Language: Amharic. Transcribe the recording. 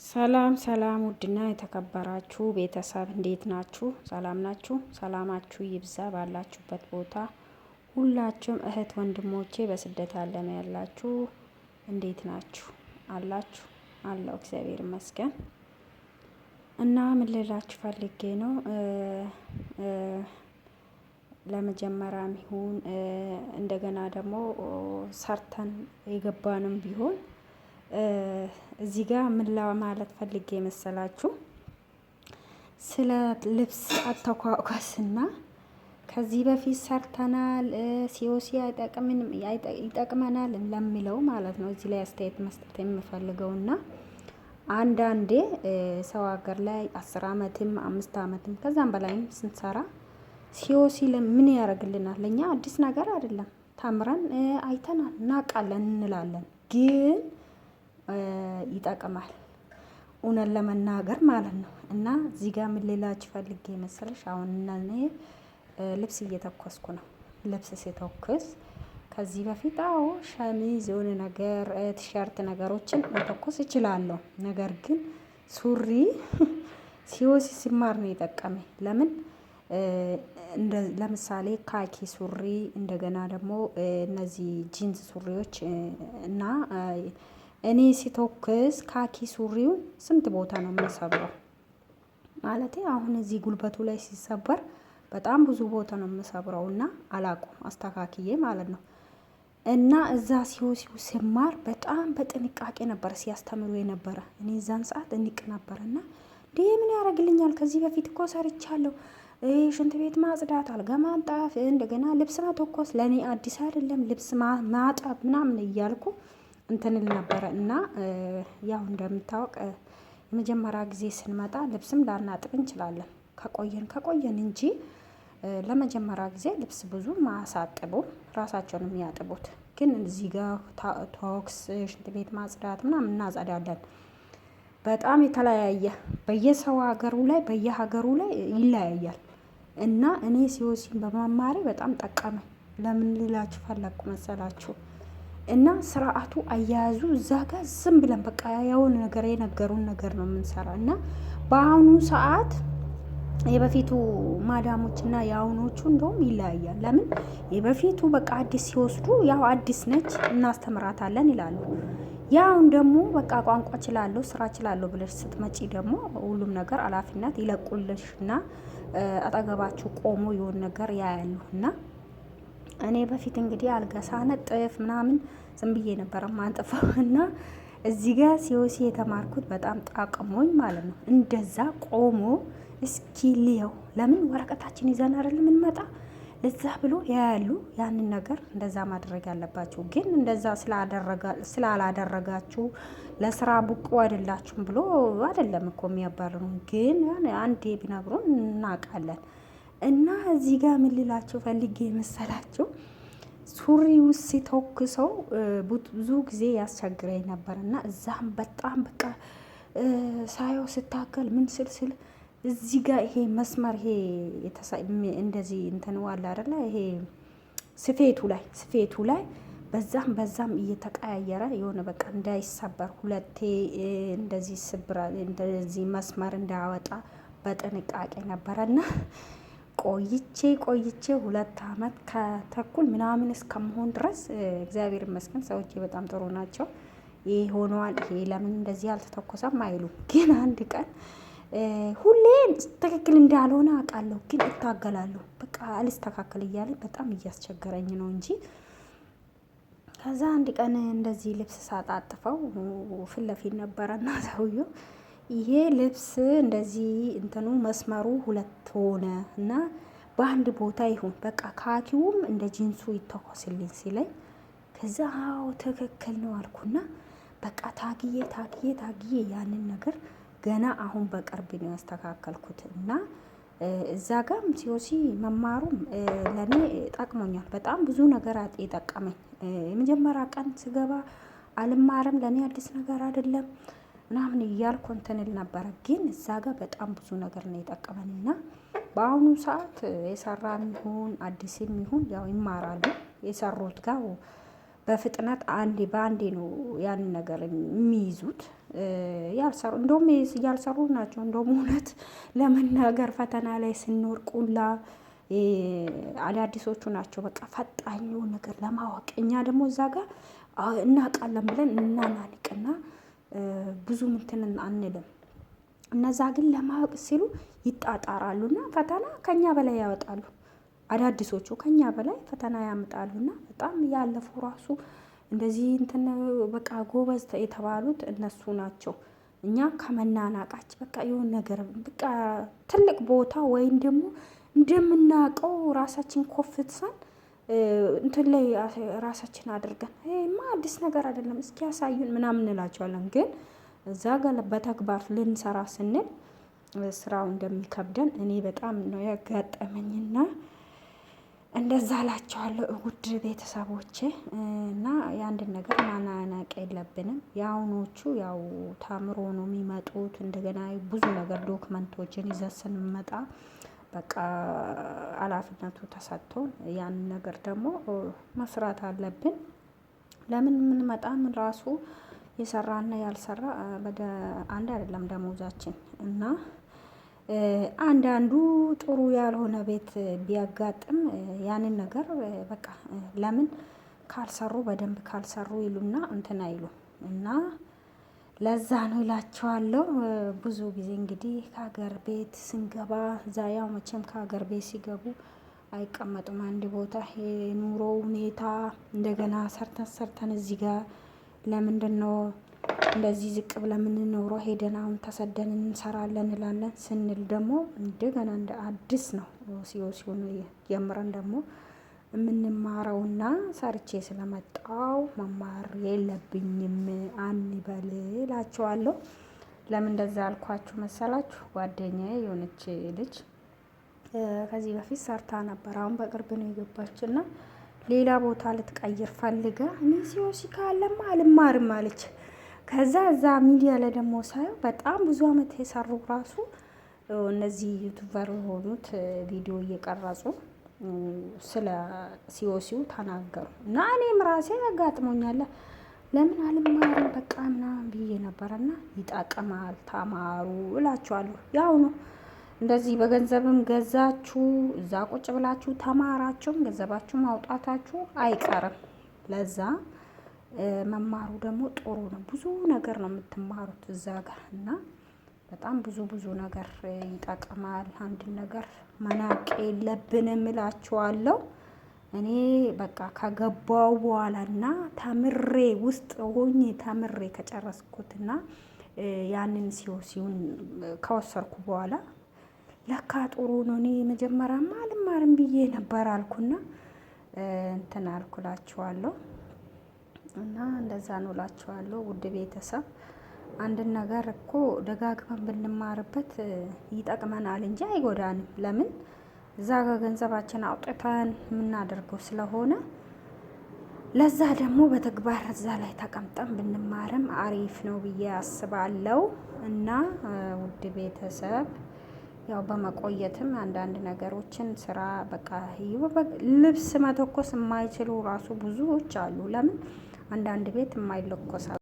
ሰላም ሰላም ውድና የተከበራችሁ ቤተሰብ እንዴት ናችሁ? ሰላም ናችሁ? ሰላማችሁ ይብዛ ባላችሁበት ቦታ ሁላችሁም እህት ወንድሞቼ በስደት ዓለም ያላችሁ እንዴት ናችሁ? አላችሁ አለው እግዚአብሔር ይመስገን። እና ምን ልላችሁ ፈልጌ ነው ለመጀመሪያም ይሁን እንደገና ደግሞ ሰርተን የገባንም ቢሆን እዚህ ጋር ምን ለማለት ፈልጌ መሰላችሁ፣ ስለ ልብስ አተኳኳስና ከዚህ በፊት ሰርተናል ሲኦሲ ይጠቅመናል ለሚለው ማለት ነው። እዚህ ላይ አስተያየት መስጠት የምፈልገውና አንዳንዴ ሰው ሀገር ላይ 10 ዓመትም 5 ዓመትም ከዛም በላይም ስንሰራ ሲኦሲ ምን ያደርግልናል? ለኛ አዲስ ነገር አይደለም። ተምረን አይተናል እናውቃለን እንላለን ግን ይጠቅማል እውነት ለመናገር ማለት ነው። እና እዚህ ጋር ምን ልላችሁ ፈልጌ መሰለሽ፣ አሁን እኔ ልብስ እየተኮስኩ ነው። ልብስ ሲተኩስ ከዚህ በፊት ሸሚዝ የሆነ ነገር ቲሸርት ነገሮችን መተኮስ እችላለሁ። ነገር ግን ሱሪ ሲኦሲ ሲማር ነው የጠቀመኝ። ለምን ለምሳሌ ካኪ ሱሪ፣ እንደገና ደግሞ እነዚህ ጂንስ ሱሪዎች እና እኔ ሲተኩስ ካኪ ሱሪውን ስንት ቦታ ነው የምሰብረው? ማለቴ አሁን እዚህ ጉልበቱ ላይ ሲሰበር በጣም ብዙ ቦታ ነው የምሰብረው እና አላውቅም አስተካክዬ ማለት ነው። እና እዛ ሲኦሲው ሲማር በጣም በጥንቃቄ ነበር ሲያስተምሩ የነበረ። እኔ እዛን ሰዓት እንቅ ነበርና ምን ያደርግልኛል? ከዚህ በፊት እኮ ሰርቻለሁ። ሽንት ቤት ማጽዳት፣ አልጋ ማንጠፍ፣ እንደገና ልብስ መተኮስ ለእኔ አዲስ አይደለም። ልብስ ማጠብ ምናምን እያልኩ እንትንል ነበረ እና ያው እንደምታውቅ የመጀመሪያ ጊዜ ስንመጣ ልብስም ላናጥብ እንችላለን ከቆየን እንጂ ለመጀመሪያ ጊዜ ልብስ ብዙ ማሳጥቡ ራሳቸውን የሚያጥቡት። ግን እዚህ ጋር ቶክስ ሽንት ቤት ማጽዳት ምናምን እናጸዳለን። በጣም የተለያየ በየሰው ሀገሩ ላይ በየሀገሩ ላይ ይለያያል። እና እኔ ሲኦሲን በመማሬ በጣም ጠቀመኝ። ለምን ልላችሁ ፈለኩ መሰላችሁ? እና ስርዓቱ አያያዙ እዛ ጋር ዝም ብለን በቃ የሆነ ነገር የነገሩን ነገር ነው የምንሰራ። እና በአሁኑ ሰዓት የበፊቱ ማዳሞች እና የአሁኖቹ እንደውም ይለያያል። ለምን የበፊቱ በቃ አዲስ ሲወስዱ ያው አዲስ ነች እናስተምራታለን ይላሉ። ያውን ደግሞ በቃ ቋንቋ ችላለሁ ስራ ችላለሁ ብለሽ ስትመጪ ደግሞ ሁሉም ነገር ኃላፊነት ይለቁልሽና አጠገባችሁ ቆሞ የሆነ ነገር ያያሉ። እና እኔ በፊት እንግዲህ አልጋ ሳነጥፍ ምናምን ዝም ብዬ ነበር ማንጥፈው እና እዚህ ጋር ሲኦሲ የተማርኩት በጣም ጠቅሞኝ ማለት ነው። እንደዛ ቆሞ እስኪ ልየው፣ ለምን ወረቀታችን ይዘን አይደል የምንመጣ ለዛ ብሎ ያያሉ። ያንን ነገር እንደዛ ማድረግ ያለባችሁ ግን እንደዛ ስላላደረጋችሁ ለስራ ብቁ አይደላችሁም ብሎ አይደለም እኮ የሚያባርሩን። ግን አንዴ ቢነግሩን እናውቃለን። እና እዚህ ጋር ምን ልላችሁ ፈልጌ መሰላችሁ፣ ሱሪ ውስጥ ሲተኩሰው ብዙ ጊዜ ያስቸግረኝ ነበር። እና እዛም በጣም በቃ ሳየው ስታከል ምን ስል እዚህ ጋር ይሄ መስመር ይሄ እንደዚህ እንትን ዋላ አይደለ ይሄ ስፌቱ ላይ በዛም እየተቀያየረ የሆነ በቃ እንዳይሰበር ሁለቴ እንደዚህ እንደዚህ መስመር እንዳያወጣ በጥንቃቄ ነበረና ቆይቼ 2 ዓመት ከተኩል ምናምን እስከመሆን ድረስ እግዚአብሔር ይመስገን ሰዎች በጣም ጥሩ ናቸው። ይሄ ሆኗል፣ ይሄ ለምን እንደዚህ አልተተኮሰም አይሉም። ግን አንድ ቀን ሁሌ ትክክል እንዳልሆነ አውቃለሁ፣ ግን እታገላለሁ። በቃ አልስተካከል እያለኝ በጣም እያስቸገረኝ ነው እንጂ ከዛ አንድ ቀን እንደዚህ ልብስ ሳጣጥፈው ፊት ለፊት ነበረና ሰውየው ይሄ ልብስ እንደዚህ እንትኑ መስመሩ 2 ሆነ እና በአንድ ቦታ ይሁን በቃ ካኪውም እንደ ጂንሱ ይተኮስልኝ ሲለኝ ከዛ ትክክል ነው አልኩና በቃ ታግዬ ያንን ነገር ገና አሁን በቅርብ ነው ያስተካከልኩት። እና እዛ ጋም ሲኦሲ መማሩም ለኔ ጠቅሞኛል። በጣም ብዙ ነገር የጠቀመኝ የመጀመሪያ ቀን ስገባ አልማርም ለኔ አዲስ ነገር አይደለም ምናምን እያልኩ እንትን እል ነበረ። ግን እዛ ጋር በጣም ብዙ ነገር ነው የጠቀመን። እና በአሁኑ ሰዓት የሰራን ይሁን አዲስም ይሁን ያው ይማራሉ። የሰሩት ጋር በፍጥነት በአንዴ ነው ያንን ነገር የሚይዙት። ያልሰሩ እንደውም ያልሰሩ ናቸው። እንደውም እውነት ለመናገር ፈተና ላይ ስንወርቁላ አዳዲሶቹ ናቸው በቃ ፈጣኙ ነገር ለማወቅ። እኛ ደግሞ እዛ ጋር እናውቃለን ብለን እናናንቅና ብዙ እንትን አንልም። እነዛ ግን ለማወቅ ሲሉ ይጣጣራሉና ፈተና ከኛ በላይ ያወጣሉ። አዳዲሶቹ ከኛ በላይ ፈተና ያመጣሉና በጣም ያለፉ ራሱ እንደዚህ እንትን በቃ ጎበዝ የተባሉት እነሱ ናቸው። እኛ ከመናናቃች በቃ የሆነ ነገር በቃ ትልቅ ቦታ ወይም ደግሞ እንደምናውቀው ራሳችን ኮፍትሳን እንትን ላይ ራሳችን አድርገን ይሄማ አዲስ ነገር አይደለም እስኪ ያሳዩን ምናምን እንላቸዋለን። ግን እዛ ጋር በተግባር ልንሰራ ስንል ስራው እንደሚከብደን እኔ በጣም ነው ያጋጠመኝና እንደዛ እላቸዋለሁ ውድ ቤተሰቦቼ። እና የአንድን ነገር ማናናቅ የለብንም። የአሁኖቹ ያው ታምሮ ነው የሚመጡት። እንደገና ብዙ ነገር ዶክመንቶችን ይዘን ስንመጣ በቃ ኃላፊነቱ ተሰጥቶን ያንን ነገር ደግሞ መስራት አለብን። ለምን የምንመጣ ምን ራሱ የሰራና ያልሰራ አንድ አይደለም ደሞዛችን። እና አንዳንዱ ጥሩ ያልሆነ ቤት ቢያጋጥም ያንን ነገር በቃ ለምን ካልሰሩ በደንብ ካልሰሩ ይሉና እንትን አይሉ እና ለዛ ነው እላቸዋለሁ። ብዙ ጊዜ እንግዲህ ከሀገር ቤት ስንገባ እዛ ያው መቼም ከሀገር ቤት ሲገቡ አይቀመጡም አንድ ቦታ። የኑሮ ሁኔታ እንደገና ሰርተን እዚህ ጋር ለምንድን ነው እንደዚህ ዝቅ ብለን የምንኖረው? ሄደን አሁን ተሰደን እንሰራለን እንላለን ስንል ደግሞ እንደገና እንደ አዲስ ነው ሲሆን ጀምረን ደግሞ የምንማረውና ሰርቼ ስለመጣው መማር የለብኝም አንበል እላቸዋለሁ። ለምን እንደዛ አልኳችሁ መሰላችሁ? ጓደኛዬ የሆነች ልጅ ከዚህ በፊት ሰርታ ነበር። አሁን በቅርብ ነው የገባችና ሌላ ቦታ ልትቀይር ፈልጋ እኔ ሲወሲ ካለማ አልማርም አለች። ከዛ እዛ ሚዲያ ላይ ደግሞ ሳየው በጣም ብዙ አመት የሰሩ ራሱ እነዚህ ዩቱበር የሆኑት ቪዲዮ እየቀረጹ ስለ ሲወሲው ተናገሩ። እና እኔም ራሴ ያጋጥሞኛል ለምን አልማርም በቃ ምናምን ብዬ ነበርና ይጠቅማል ተማሩ እላችኋለሁ። ያው ነው እንደዚህ በገንዘብም ገዛችሁ እዛ ቁጭ ብላችሁ ተማራችሁም ገንዘባችሁ ማውጣታችሁ አይቀርም። ለዛ መማሩ ደግሞ ጥሩ ነው። ብዙ ነገር ነው የምትማሩት እዛ ጋር እና በጣም ብዙ ነገር ይጠቅማል። አንድ ነገር መናቅ የለብንም እላችኋለሁ። እኔ በቃ ከገባው በኋላና ተምሬ ውስጥ ሆኜ ተምሬ ከጨረስኩትና ያንን ሲሆን ከወሰርኩ በኋላ ለካ ጥሩ ነው። እኔ መጀመሪያማ አልማርም ብዬ ነበር አልኩና እንትን አልኩላችኋለሁ። እና እንደዛ ነው እላችኋለሁ ውድ ቤተሰብ። አንድን ነገር እኮ ደጋግመን ብንማርበት ይጠቅመናል እንጂ አይጎዳንም። ለምን እዛ ጋር ገንዘባችን አውጥተን የምናደርገው ስለሆነ ለዛ ደግሞ በተግባር እዛ ላይ ተቀምጠን ብንማርም አሪፍ ነው ብዬ አስባለሁ። እና ውድ ቤተሰብ ያው በመቆየትም አንዳንድ ነገሮችን ስራ በቃ ልብስ መተኮስ የማይችሉ ራሱ ብዙዎች አሉ። ለምን አንዳንድ ቤት የማይለኮስ